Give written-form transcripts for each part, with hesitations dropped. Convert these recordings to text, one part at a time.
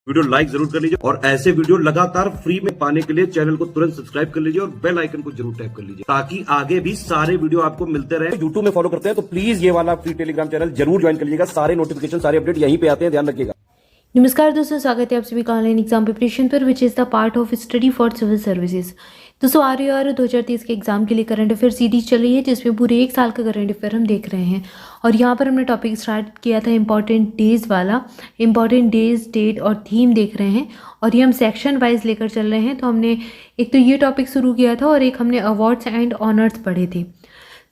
Video like जरूर कर लीजिए और ऐसे वीडियो लगातार फ्री में पाने के लिए चैनल को तुरंत सब्सक्राइब कर लीजिए और बेल आइकन को जरूर टैप कर लीजिए ताकि आगे भी सारे वीडियो आपको मिलते रहे। यूट्यूब में फॉलो करते हैं तो प्लीज ये वाला फ्री टेलीग्राम चैनल जरूर ज्वाइन कर लीजिएगा। सारे नोटिफिकेशन सारे अपडेट यहीं पे आते हैं, ध्यान रखिएगा। नमस्कार दोस्तों, स्वागत है आप सभी का ऑनलाइन एग्जाम प्रिपरेशन पर which is the part of study for civil services. दोस्तों आ रही और 2023 के एग्जाम के लिए करंट अफेयर सीरीज चल रही है जिसमें पूरे एक साल का करंट अफेयर हम देख रहे हैं। और यहाँ पर हमने टॉपिक स्टार्ट किया था इंपॉर्टेंट डेज वाला। इंपॉर्टेंट डेज, डेट और थीम देख रहे हैं और ये हम सेक्शन वाइज लेकर चल रहे हैं। तो हमने एक तो ये टॉपिक शुरू किया था और एक हमने अवार्ड्स एंड ऑनर्स पढ़े थे।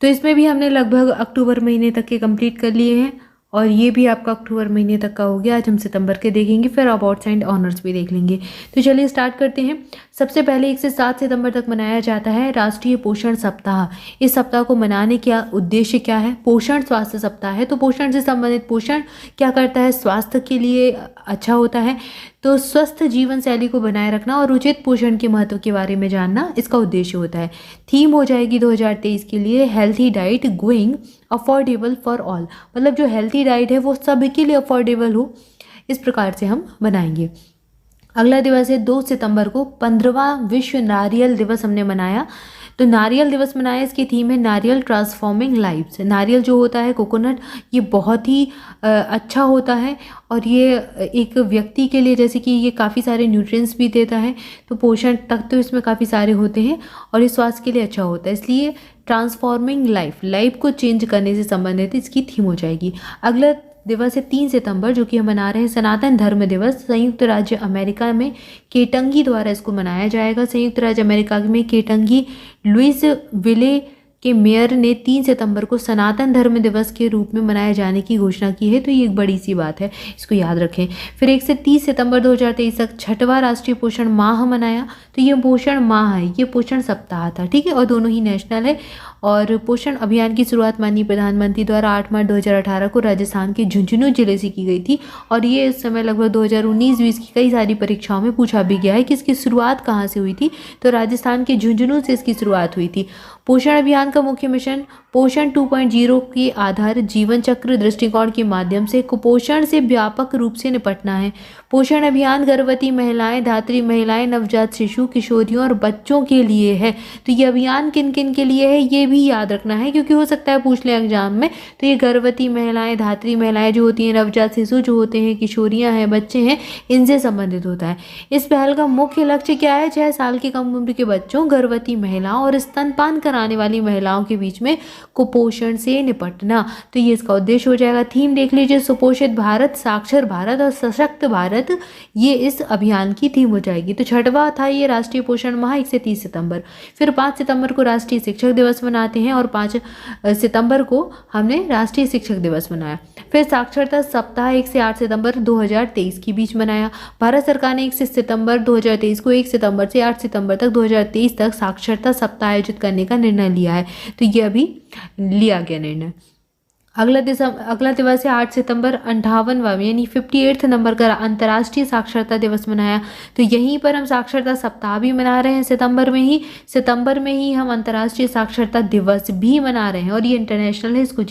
तो इसमें भी हमने लगभग अक्टूबर महीने तक के कंप्लीट कर लिए हैं और ये भी आपका अक्टूबर महीने तक का हो गया। आज हम सितंबर के देखेंगे, फिर अवार्ड्स एंड ऑनर्स भी देख लेंगे। तो चलिए स्टार्ट करते हैं। सबसे पहले 1 से 7 सितंबर तक मनाया जाता है राष्ट्रीय पोषण सप्ताह। इस सप्ताह को मनाने का उद्देश्य क्या है? पोषण स्वास्थ्य सप्ताह है। तो पोषण से संबंधित, पोषण क्या करता है? स्वास्थ्य के लिए अच्छा होता है। तो स्वस्थ जीवन शैली को बनाए रखना और उचित पोषण के महत्व के बारे में जानना इसका उद्देश्य होता है। थीम हो जाएगी 2023 के लिए healthy diet going affordable for all. मतलब जो हेल्थी डाइट है वो सबके लिए अफोर्डेबल हो, इस प्रकार से हम बनाएंगे। अगला दिवस है 2 सितंबर को 15वां विश्व नारियल दिवस हमने मनाया। तो नारियल दिवस मनाया, इसकी थीम है नारियल ट्रांसफॉर्मिंग लाइव्स। नारियल जो होता है, कोकोनट, ये बहुत ही अच्छा होता है और ये एक व्यक्ति के लिए, जैसे कि ये काफ़ी सारे न्यूट्रिएंट्स भी देता है, तो पोषण तत्व तो इसमें काफ़ी सारे होते हैं और ये स्वास्थ्य के लिए अच्छा होता है। इसलिए ट्रांसफॉर्मिंग लाइफ को चेंज करने से संबंधित इसकी थीम हो जाएगी। अगला दिवस है 3 सितंबर जो कि हम मना रहे हैं सनातन धर्म दिवस। संयुक्त राज्य अमेरिका में केटंगी द्वारा इसको मनाया जाएगा। संयुक्त राज्य अमेरिका में केटंगी लुइस विले के मेयर ने 3 सितंबर को सनातन धर्म दिवस के रूप में मनाए जाने की घोषणा की है। तो ये एक बड़ी सी बात है, इसको याद रखें। फिर 1 से 30 सितंबर 2023 तक 6वां राष्ट्रीय पोषण माह मनाया। तो ये पोषण माह है, ये पोषण सप्ताह था, ठीक है, और दोनों ही नेशनल है। और पोषण अभियान की शुरुआत माननीय प्रधानमंत्री द्वारा 8 मार्च 2018 को राजस्थान के झुंझुनू जिले से की गई थी। और ये इस समय लगभग 2019-20 की कई सारी परीक्षाओं में पूछा भी गया है कि इसकी शुरुआत कहाँ से हुई थी। तो राजस्थान के झुंझुनू से इसकी शुरुआत हुई थी। पोषण अभियान का मुख्य मिशन पोषण 2.0 के आधार जीवन चक्र दृष्टिकोण के माध्यम से कुपोषण से व्यापक रूप से निपटना है। पोषण अभियान गर्भवती महिलाएं, धात्री महिलाएं, नवजात शिशु, किशोरियों और बच्चों के लिए है। तो ये अभियान किन किन के लिए है ये भी याद रखना है, क्योंकि हो सकता है पूछ लें एग्जाम में। तो ये गर्भवती महिलाएं, धात्री महिलाएं जो होती हैं, नवजात शिशु जो होते हैं, किशोरियाँ हैं, बच्चे हैं, इनसे संबंधित होता है। इस पहल का मुख्य लक्ष्य क्या है? 6 साल की कम उम्र के बच्चों, गर्भवती महिलाओं और स्तनपान कराने वाली महिलाओं के बीच में कुपोषण से निपटना। तो ये इसका उद्देश्य हो जाएगा। थीम देख लीजिए, सुपोषित भारत, साक्षर भारत और सशक्त भारत, ये इस अभियान की थीम हो जाएगी। तो 6वां था ये राष्ट्रीय पोषण माह 1 से 30 सितंबर। फिर 5 सितंबर को राष्ट्रीय शिक्षक दिवस मनाते हैं और 5 सितंबर को हमने राष्ट्रीय शिक्षक दिवस मनाया। फिर साक्षरता सप्ताह 1 से 8 सितंबर 2023 के बीच मनाया। भारत सरकार ने 1 सितंबर 2023 को 1 सितंबर से 8 सितंबर तक 2023 तक साक्षरता सप्ताह आयोजित करने का निर्णय लिया है। तो ये अभी लिया गया निर्णय। अगला दिवस है 8 सितंबर 58वां यानी 58 नंबर का अंतर्राष्ट्रीय साक्षरता दिवस मनाया। तो यहीं पर हम साक्षरता सप्ताह भी मना रहे हैं सितंबर में ही हम अंतर्राष्ट्रीय साक्षरता दिवस भी मना रहे हैं और ये इंटरनेशनल है, इसको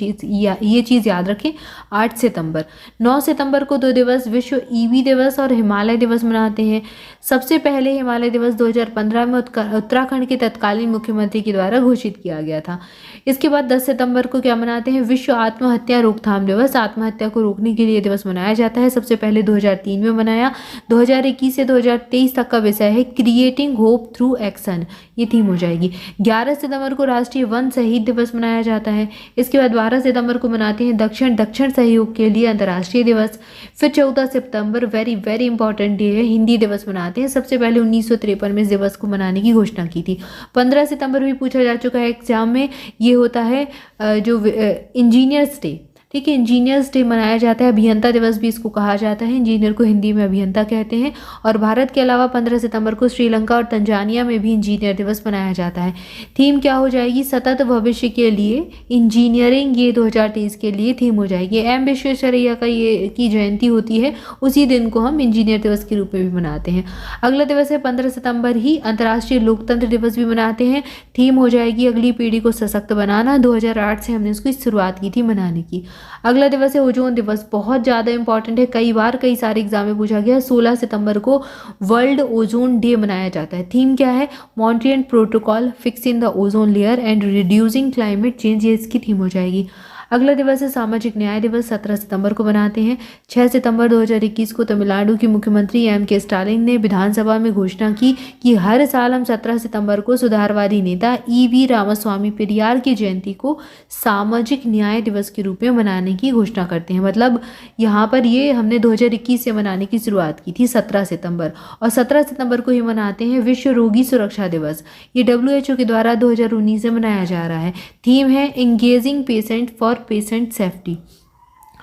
ये चीज़ याद रखें। 8 सितंबर 9 सितंबर को 2 दिवस विश्व ईवी दिवस और हिमालय दिवस मनाते हैं। सबसे पहले हिमालय दिवस 2015 में उत्तराखंड के तत्कालीन मुख्यमंत्री के द्वारा घोषित किया गया था। इसके बाद 10 सितंबर को क्या मनाते हैं? विश्व आत्महत्या रोकथाम दिवस। आत्महत्या को रोकने के लिए दिवस मनाया जाता है। सबसे पहले 2003 में मनाया। 2021 से 2023 तक का विषय है क्रिएटिंग होप थ्रू एक्शन, ये थीम हो जाएगी। 11 सितंबर को राष्ट्रीय वन शहीद दिवस मनाया जाता है। इसके बाद 12 सितंबर को मनाते हैं दक्षिण सहयोग के लिए अंतर्राष्ट्रीय दिवस। फिर 14 सितंबर वेरी वेरी इंपॉर्टेंट डे है, हिंदी दिवस मनाते हैं। सबसे पहले 1953 में इस दिवस को मनाने की घोषणा की थी। 15 सितंबर भी पूछा जा चुका है एग्जाम में, ये होता है जो इंजीनियर्स डे, ठीक है, इंजीनियर्स डे मनाया जाता है। अभियंता दिवस भी इसको कहा जाता है, इंजीनियर को हिंदी में अभियंता कहते हैं। और भारत के अलावा 15 सितंबर को श्रीलंका और तंजानिया में भी इंजीनियर दिवस मनाया जाता है। थीम क्या हो जाएगी? सतत भविष्य के लिए इंजीनियरिंग, ये 2023 के लिए थीम हो जाएगी। एम विश्वेश्वरैया की जयंती होती है, उसी दिन को हम इंजीनियर दिवस के रूप में भी मनाते हैं। अगला दिवस है 15 सितंबर ही अंतर्राष्ट्रीय लोकतंत्र दिवस भी मनाते हैं। थीम हो जाएगी अगली पीढ़ी को सशक्त बनाना। 2008 से हमने इसकी शुरुआत की थी मनाने की। अगला दिवस है ओजोन दिवस, बहुत ज़्यादा इंपॉर्टेंट है, कई बार कई सारे एग्जाम में पूछा गया। 16 सितंबर को वर्ल्ड ओजोन डे मनाया जाता है। थीम क्या है? Montreal protocol, fixing the ozone layer and reducing climate change, ये इसकी थीम हो जाएगी। अगला दिवस है सामाजिक न्याय दिवस, 17 सितंबर को मनाते हैं। 6 सितंबर 2021 को तमिलनाडु के मुख्यमंत्री M.K. स्टालिन ने विधानसभा में घोषणा की कि हर साल हम 17 सितंबर को सुधारवादी नेता E.V. रामास्वामी पेरियार की जयंती को सामाजिक न्याय दिवस के रूप में मनाने की घोषणा करते हैं। मतलब यहाँ पर ये हमने 2021 से मनाने की शुरुआत की थी 17 सितंबर, और 17 सितंबर को ही मनाते हैं विश्व रोगी सुरक्षा दिवस। ये WHO के द्वारा 2019 से मनाया जा रहा है। थीम है engaging patient for patient safety.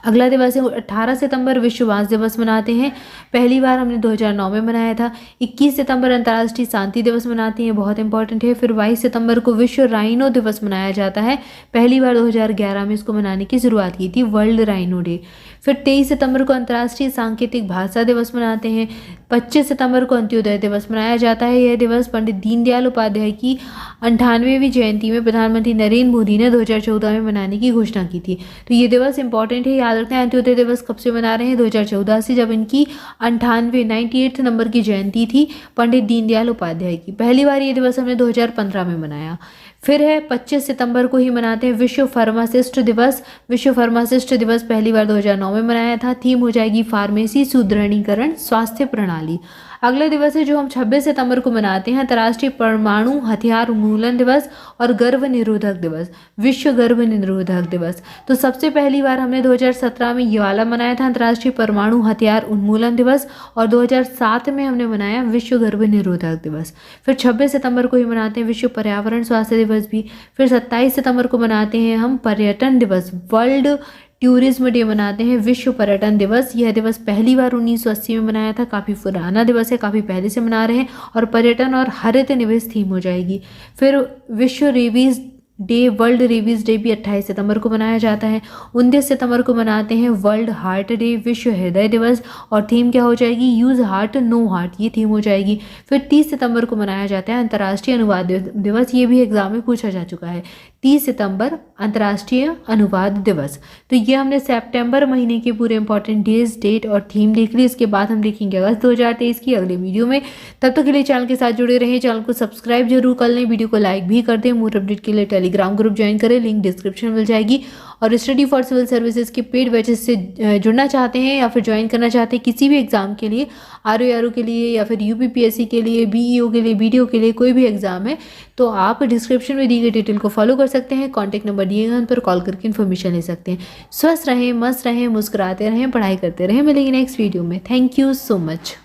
अगला दिवस है 18 सितंबर विश्व बांस दिवस मनाते हैं। पहली बार हमने 2009 में मनाया था। 21 सितंबर अंतर्राष्ट्रीय शांति दिवस मनाते हैं, बहुत इंपॉर्टेंट है। फिर 22 सितंबर को विश्व राइनो दिवस मनाया जाता है। पहली बार 2011 में इसको मनाने की शुरुआत की थी, वर्ल्ड राइनो डे। फिर 23 सितंबर को अंतर्राष्ट्रीय सांकेतिक भाषा दिवस मनाते हैं। 25 सितंबर को अंत्योदय दिवस मनाया जाता है। यह दिवस पंडित दीनदयाल उपाध्याय की 98वीं जयंती में प्रधानमंत्री नरेंद्र मोदी ने 2014 में मनाने की घोषणा की थी। तो ये दिवस इंपॉर्टेंट है, याद रखते हैं। अंत्योदय दिवस कब से मना रहे हैं? 2014 से, जब इनकी 98 नंबर की जयंती थी पंडित दीनदयाल उपाध्याय की। पहली बार ये दिवस हमने 2015 में मनाया। फिर है 25 सितंबर को ही मनाते हैं विश्व फार्मासिस्ट दिवस। विश्व फार्मासिस्ट दिवस पहली बार 2009 में मनाया था। थीम हो जाएगी फार्मेसी सुदृढ़ीकरण स्वास्थ्य प्रणाली। अगला दिवस है जो हम 26 सितंबर को मनाते हैं, अंतर्राष्ट्रीय परमाणु हथियार उन्मूलन दिवस और गर्भ निरोधक दिवस, विश्व गर्भ निरोधक दिवस। तो सबसे पहली बार हमने 2017 में ये वाला मनाया था, अंतर्राष्ट्रीय परमाणु हथियार उन्मूलन दिवस, और 2007 में हमने मनाया विश्व गर्भ निरोधक दिवस। फिर 26 सितंबर को ही मनाते हैं विश्व पर्यावरण स्वास्थ्य दिवस भी। फिर 27 सितंबर को मनाते हैं हम पर्यटन दिवस, वर्ल्ड टूरिज्म डे मनाते हैं, विश्व पर्यटन दिवस। यह दिवस पहली बार 1980 में मनाया था, काफ़ी पुराना दिवस है, काफ़ी पहले से मना रहे हैं। और पर्यटन और हरित निवेश थीम हो जाएगी। फिर विश्व rabies day, world rabies day भी 28 सितंबर को मनाया जाता है। 29 सितंबर को मनाते हैं वर्ल्ड हार्ट डे, विश्व हृदय दिवस, और थीम क्या हो जाएगी? यूज हार्ट नो हार्ट, ये थीम हो जाएगी। फिर 30 सितंबर को मनाया जाता है अंतर्राष्ट्रीय अनुवाद दिवस। ये भी एग्जाम में पूछा जा चुका है, 30 सितंबर अंतर्राष्ट्रीय अनुवाद दिवस। तो ये हमने सितंबर महीने के पूरे इंपॉर्टेंट डेज, डेट और थीम देख ली। इसके बाद हम देखेंगे अगस्त 2023 की अगले वीडियो में। तब तक के लिए चैनल के साथ जुड़े रहें, चैनल को सब्सक्राइब जरूर कर लें, वीडियो को लाइक भी कर दें। मोर अपडेट के लिए टेलीग्राम ग्रुप ज्वाइन करें, लिंक डिस्क्रिप्शन में मिल जाएगी। और स्टडी फॉर सिविल सर्विसेज के पेड बैचेस से जुड़ना चाहते हैं या फिर ज्वाइन करना चाहते हैं किसी भी एग्जाम के लिए, RO के लिए या फिर UPPSC के लिए, BEO के लिए, BDO के लिए, कोई भी एग्जाम है, तो आप डिस्क्रिप्शन में दी गई डिटेल को फॉलो कर सकते हैं। कॉन्टैक्ट नंबर दिए गए, उन पर कॉल करके इन्फॉर्मेशन ले सकते हैं। स्वस्थ रहें, मस्त रहें, मुस्कुराते रहें, पढ़ाई करते रहें। मिलेंगे नेक्स्ट वीडियो में। Thank you so much.